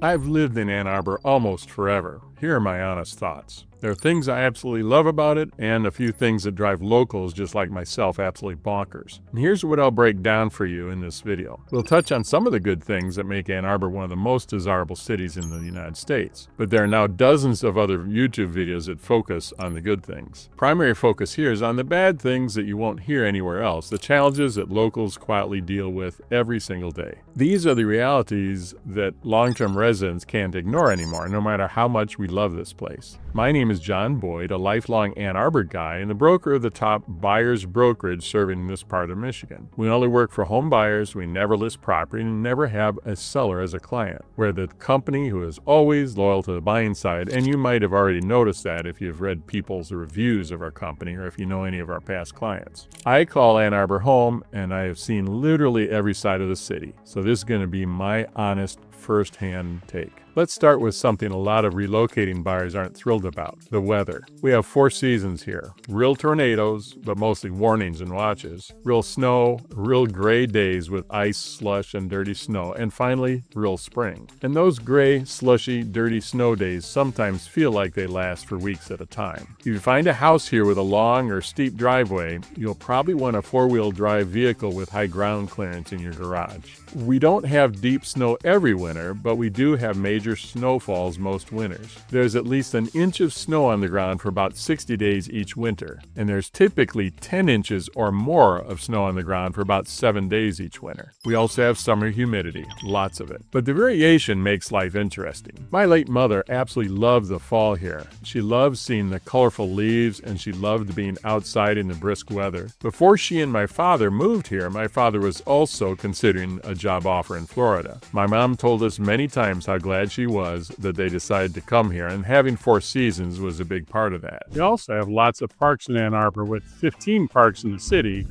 I've lived in Ann Arbor almost forever. Here are my honest thoughts. There are things I absolutely love about it, and a few things that drive locals just like myself absolutely bonkers. And here's what I'll break down for you in this video. We'll touch on some of the good things that make Ann Arbor one of the most desirable cities in the United States. But there are now dozens of other YouTube videos that focus on the good things. Primary focus here is on the bad things that you won't hear anywhere else, the challenges that locals quietly deal with every single day. These are the realities that long-term residents can't ignore anymore, no matter how much we love this place. My name is Jon Boyd, a lifelong Ann Arbor guy and the broker of the top buyer's brokerage serving this part of Michigan. We only work for home buyers, we never list property, and never have a seller as a client. We're the company who is always loyal to the buying side, and you might have already noticed that if you've read people's reviews of our company or if you know any of our past clients. I call Ann Arbor home, and I have seen literally every side of the city, so this is going to be my honest first-hand take. Let's start with something a lot of relocating buyers aren't thrilled about: the weather. We have 4 seasons here. Real tornadoes, but mostly warnings and watches. Real snow, real gray days with ice, slush, and dirty snow. And finally, real spring. And those gray, slushy, dirty snow days sometimes feel like they last for weeks at a time. If you find a house here with a long or steep driveway, you'll probably want a 4-wheel drive vehicle with high ground clearance in your garage. We don't have deep snow every winter, but we do have major snowfalls most winters. There's at least an inch of snow on the ground for about 60 days each winter, and there's typically 10 inches or more of snow on the ground for about 7 days each winter. We also have summer humidity, lots of it. But the variation makes life interesting. My late mother absolutely loved the fall here. She loved seeing the colorful leaves, and she loved being outside in the brisk weather. Before she and my father moved here, my father was also considering a job offer in Florida. My mom told us many times how glad she was that they decided to come here, and having 4 seasons was a big part of that. We also have lots of parks in Ann Arbor, with 15 parks in the city,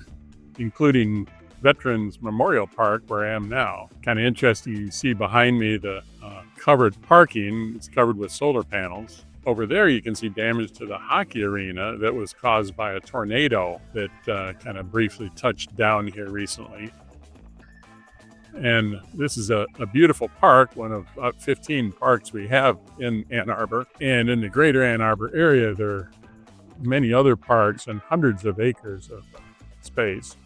including Veterans Memorial Park, where I am now. Kind of interesting, you see behind me the covered parking. It's covered with solar panels. Over there you can see damage to the hockey arena that was caused by a tornado that kind of briefly touched down here recently. And this is a beautiful park, one of 15 parks we have in Ann Arbor. And in the greater Ann Arbor area, there are many other parks and hundreds of acres of space.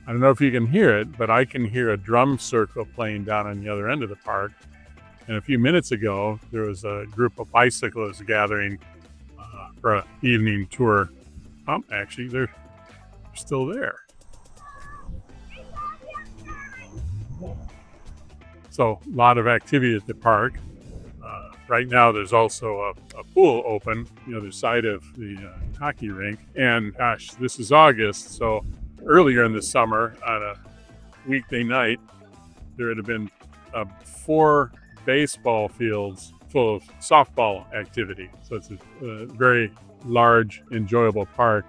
I don't know if you can hear it, but I can hear a drum circle playing down on the other end of the park. And a few minutes ago, there was a group of bicyclists gathering for an evening tour. Actually, they're still there. So a lot of activity at the park. Right now there's also a pool open the other side of the hockey rink. And gosh, this is August, so earlier in the summer on a weekday night, there would have been 4 baseball fields full of softball activity. So it's a very large, enjoyable park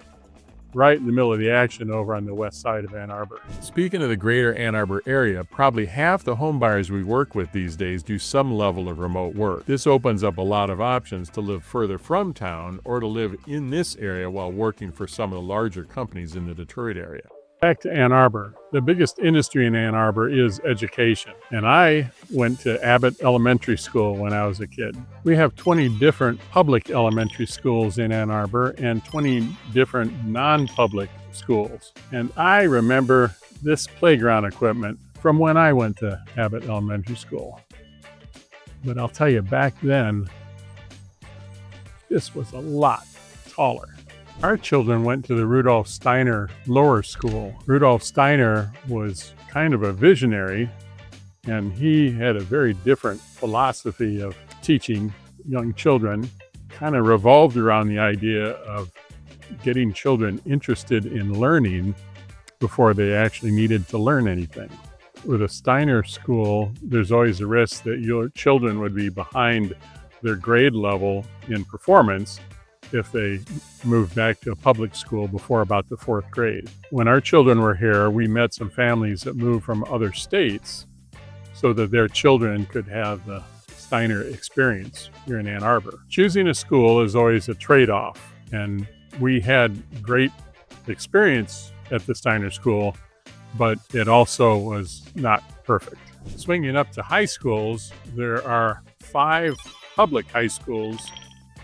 right in the middle of the action over on the west side of Ann Arbor. Speaking of the greater Ann Arbor area, probably half the home buyers we work with these days do some level of remote work. This opens up a lot of options to live further from town or to live in this area while working for some of the larger companies in the Detroit area. Back to Ann Arbor. The biggest industry in Ann Arbor is education. And I went to Abbott Elementary School when I was a kid. We have 20 different public elementary schools in Ann Arbor and 20 different non-public schools. And I remember this playground equipment from when I went to Abbott Elementary School. But I'll tell you, back then, this was a lot taller. Our children went to the Rudolf Steiner Lower School. Rudolf Steiner was kind of a visionary, and he had a very different philosophy of teaching young children. Kind of revolved around the idea of getting children interested in learning before they actually needed to learn anything. With a Steiner school, there's always a risk that your children would be behind their grade level in performance if they moved back to a public school before about the 4th grade. When our children were here, we met some families that moved from other states so that their children could have the Steiner experience here in Ann Arbor. Choosing a school is always a trade-off, and we had great experience at the Steiner School, but it also was not perfect. Swinging up to high schools, there are 5 public high schools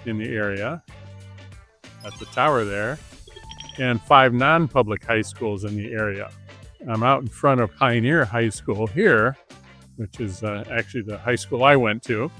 in the area at the tower there, and 5 non-public high schools in the area. I'm out in front of Pioneer High School here, which is actually the high school I went to.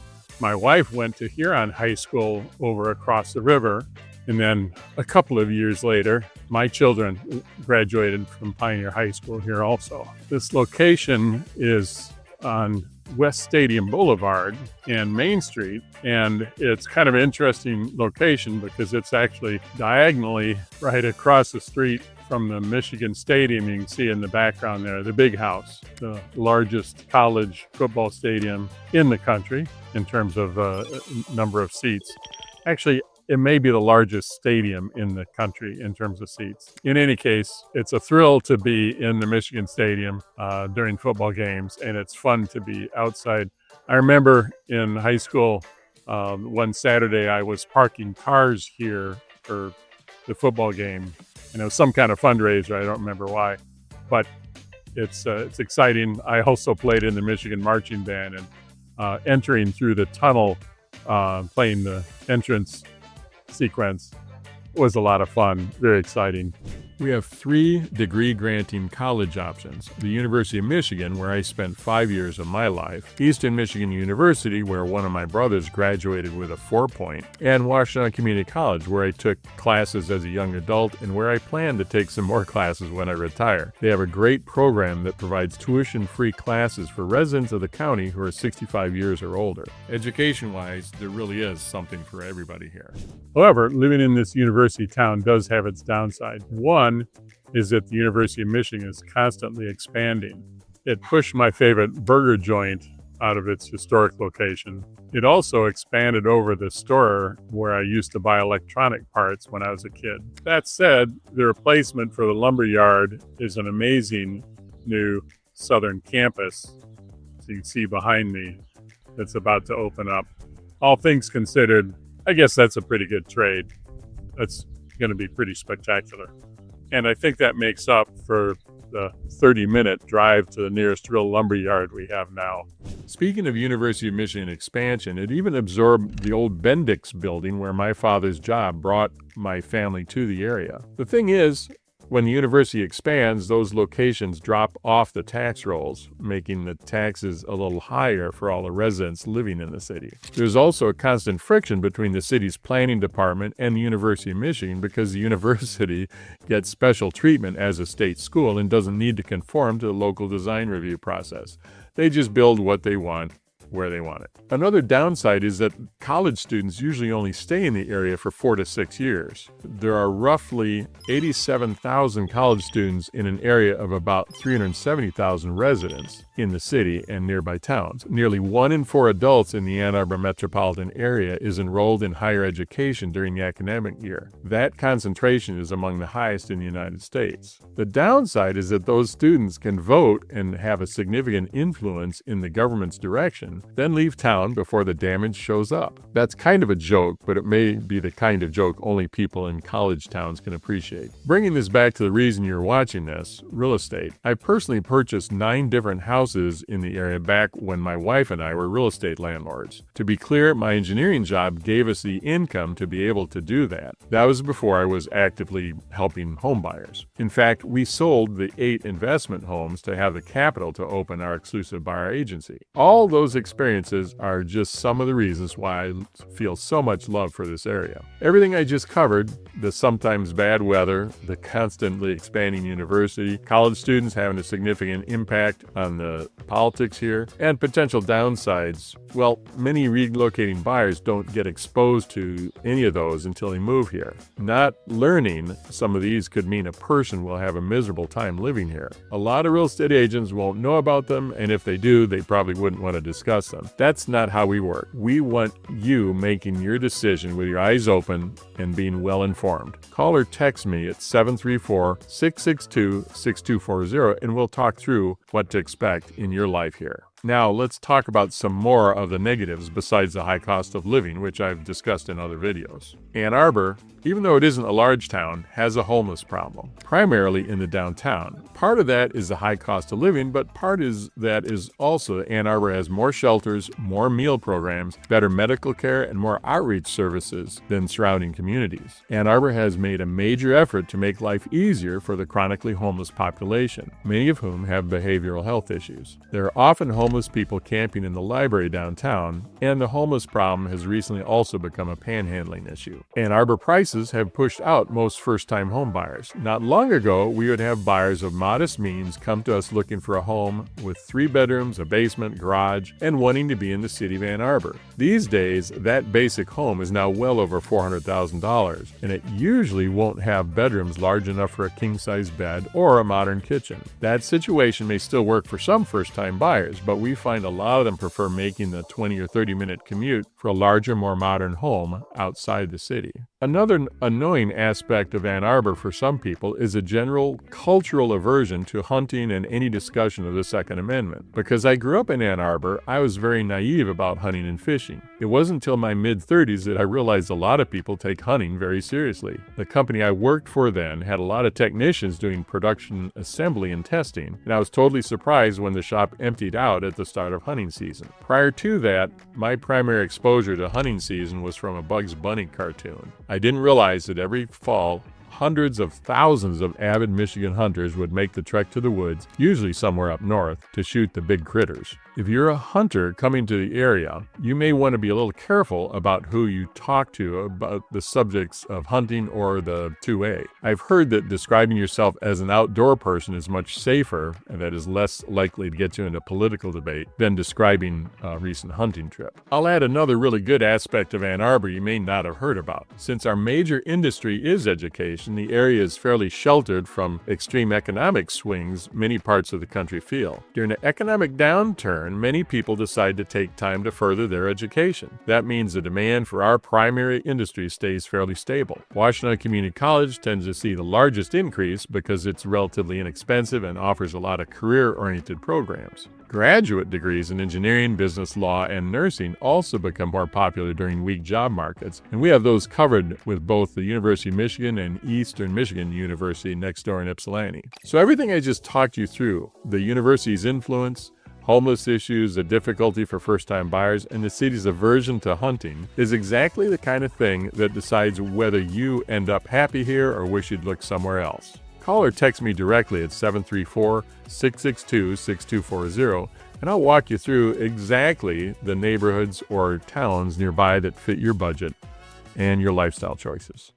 My wife went to Huron High School over across the river, and then a couple of years later, my children graduated from Pioneer High School here also. This location is on West Stadium Boulevard and Main Street, and it's kind of an interesting location because it's actually diagonally right across the street from the Michigan Stadium. You can see in the background there, the Big House, the largest college football stadium in the country in terms of number of seats. Actually, it may be the largest stadium in the country in terms of seats. In any case, it's a thrill to be in the Michigan Stadium during football games, and it's fun to be outside. I remember in high school, one Saturday, I was parking cars here for the football game, and it was some kind of fundraiser. I don't remember why, but it's exciting. I also played in the Michigan Marching Band, and entering through the tunnel, playing the entrance sequence was a lot of fun, very exciting. We have 3 degree-granting college options. The University of Michigan, where I spent 5 years of my life, Eastern Michigan University, where one of my brothers graduated with a 4.0, and Washington Community College, where I took classes as a young adult and where I plan to take some more classes when I retire. They have a great program that provides tuition-free classes for residents of the county who are 65 years or older. Education-wise, there really is something for everybody here. However, living in this university town does have its downside. One is that the University of Michigan is constantly expanding. It pushed my favorite burger joint out of its historic location. It also expanded over the store where I used to buy electronic parts when I was a kid. That said, the replacement for the lumber yard is an amazing new southern campus, as you can see behind me, that's about to open up. All things considered, I guess that's a pretty good trade. That's going to be pretty spectacular. And I think that makes up for the 30-minute drive to the nearest real lumber yard we have now. Speaking of University of Michigan expansion, it even absorbed the old Bendix building where my father's job brought my family to the area. The thing is, when the university expands, those locations drop off the tax rolls, making the taxes a little higher for all the residents living in the city. There's also a constant friction between the city's planning department and the University of Michigan because the university gets special treatment as a state school and doesn't need to conform to the local design review process. They just build what they want, where they want it. Another downside is that college students usually only stay in the area for 4 to 6 years. There are roughly 87,000 college students in an area of about 370,000 residents in the city and nearby towns. Nearly 1 in 4 adults in the Ann Arbor metropolitan area is enrolled in higher education during the academic year. That concentration is among the highest in the United States. The downside is that those students can vote and have a significant influence in the government's direction, then leave town before the damage shows up. That's kind of a joke, but it may be the kind of joke only people in college towns can appreciate. Bringing this back to the reason you're watching this, real estate. I personally purchased 9 different houses in the area back when my wife and I were real estate landlords. To be clear, my engineering job gave us the income to be able to do that. That was before I was actively helping home buyers. In fact, we sold the 8 investment homes to have the capital to open our exclusive buyer agency. All those experiences are just some of the reasons why I feel so much love for this area. Everything I just covered, the sometimes bad weather, the constantly expanding university, college students having a significant impact on the politics here, and potential downsides, well, many relocating buyers don't get exposed to any of those until they move here. Not learning some of these could mean a person will have a miserable time living here. A lot of real estate agents won't know about them, and if they do, they probably wouldn't want to discuss them. That's not how we work. We want you making your decision with your eyes open and being well informed. Call or text me at 734-662-6240 and we'll talk through what to expect in your life here. Now, let's talk about some more of the negatives besides the high cost of living, which I've discussed in other videos. Ann Arbor, even though it isn't a large town, has a homeless problem, primarily in the downtown. Part of that is the high cost of living, but part is that is also Ann Arbor has more shelters, more meal programs, better medical care, and more outreach services than surrounding communities. Ann Arbor has made a major effort to make life easier for the chronically homeless population, many of whom have behavioral health issues. There are often homeless people camping in the library downtown, and the homeless problem has recently also become a panhandling issue. Ann Arbor prices have pushed out most first-time home buyers. Not long ago, we would have buyers of modest means come to us looking for a home with 3 bedrooms, a basement, garage, and wanting to be in the city of Ann Arbor. These days, that basic home is now well over $400,000, and it usually won't have bedrooms large enough for a king-size bed or a modern kitchen. That situation may still work for some first-time buyers, but we find a lot of them prefer making the 20 or 30-minute commute for a larger, more modern home outside the city. Another annoying aspect of Ann Arbor for some people is a general cultural aversion to hunting and any discussion of the Second Amendment. Because I grew up in Ann Arbor, I was very naive about hunting and fishing. It wasn't until my mid-30s that I realized a lot of people take hunting very seriously. The company I worked for then had a lot of technicians doing production assembly and testing, and I was totally surprised when the shop emptied out at the start of hunting season. Prior to that, my primary exposure to hunting season was from a Bugs Bunny cartoon. I didn't realize that every fall, hundreds of thousands of avid Michigan hunters would make the trek to the woods, usually somewhere up north, to shoot the big critters. If you're a hunter coming to the area, you may want to be a little careful about who you talk to about the subjects of hunting or the 2A. I've heard that describing yourself as an outdoor person is much safer and that is less likely to get you into political debate than describing a recent hunting trip. I'll add another really good aspect of Ann Arbor you may not have heard about. Since our major industry is education, the area is fairly sheltered from extreme economic swings many parts of the country feel. During an economic downturn, many people decide to take time to further their education. That means the demand for our primary industry stays fairly stable. Washington Community College tends to see the largest increase because it's relatively inexpensive and offers a lot of career-oriented programs. Graduate degrees in engineering, business, law, and nursing also become more popular during weak job markets, and we have those covered with both the University of Michigan and Eastern Michigan University next door in Ypsilanti. So everything I just talked you through, the university's influence, homeless issues, the difficulty for first-time buyers, and the city's aversion to hunting is exactly the kind of thing that decides whether you end up happy here or wish you'd look somewhere else. Call or text me directly at 734-662-6240, and I'll walk you through exactly the neighborhoods or towns nearby that fit your budget and your lifestyle choices.